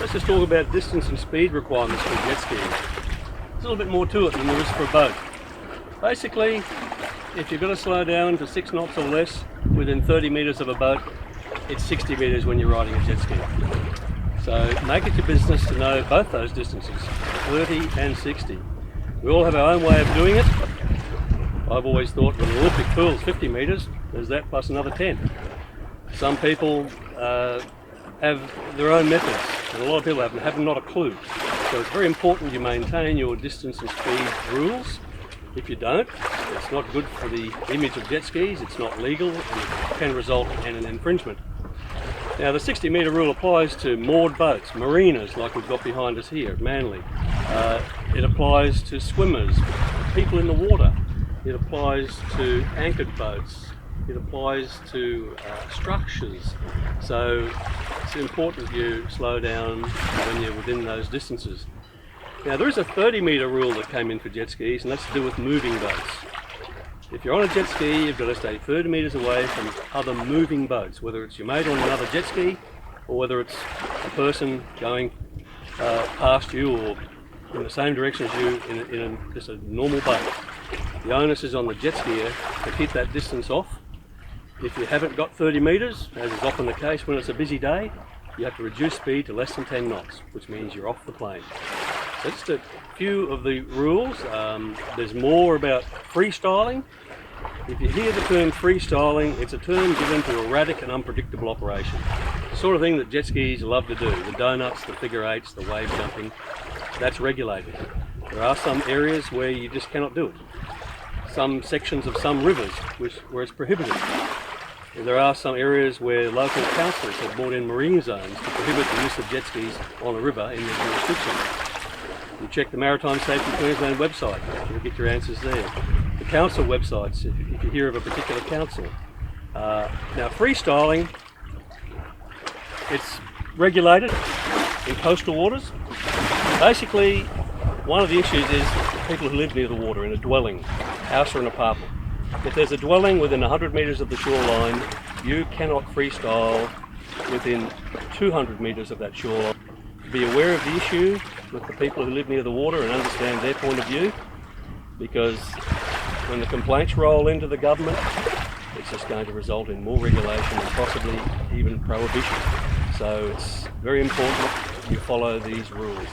Let's just talk about distance and speed requirements for jet skiing. There's a little bit more to it than there is for a boat. Basically, if you're going to slow down to 6 knots or less within 30 metres of a boat, it's 60 metres when you're riding a jet ski. So make it your business to know both those distances, 30 and 60. We all have our own way of doing it. I've always thought when the Olympic pool is 50 metres, there's that plus another 10. Some people have their own methods, and a lot of people have not a clue. So it's very important you maintain your distance and speed rules. If you don't, it's not good for the image of jet skis, it's not legal, and it can result in an infringement. Now the 60 metre rule applies to moored boats, marinas like we've got behind us here at Manly. It applies to swimmers, people in the water. It applies to anchored boats. It applies to structures. So it's important you slow down when you're within those distances. Now there is a 30 metre rule that came in for jet skis, and that's to do with moving boats. If you're on a jet ski, you've got to stay 30 metres away from other moving boats, whether it's your mate on another jet ski or whether it's a person going past you or in the same direction as you in just a normal boat. The onus is on the jet skier to keep that distance off. If you haven't got 30 metres, as is often the case when it's a busy day, you have to reduce speed to less than 10 knots, which means you're off the plane. So just a few of the rules. There's more about freestyling. If you hear the term freestyling, it's a term given to erratic and unpredictable operation. The sort of thing that jet skis love to do, the donuts, the figure eights, the wave jumping, that's regulated. There are some areas where you just cannot do it. Some sections of some rivers where it's prohibited. There are some areas where local councils have brought in marine zones to prohibit the use of jet skis on a river in their jurisdiction. You check the Maritime Safety Queensland website, you'll get your answers there. The council websites, if you hear of a particular council. Now freestyling, it's regulated in coastal waters. Basically, one of the issues is people who live near the water in a dwelling, house or an apartment. If there's a dwelling within 100 metres of the shoreline, you cannot freestyle within 200 metres of that shoreline. Be aware of the issue with the people who live near the water and understand their point of view, because when the complaints roll into the government, it's just going to result in more regulation and possibly even prohibition. So it's very important you follow these rules.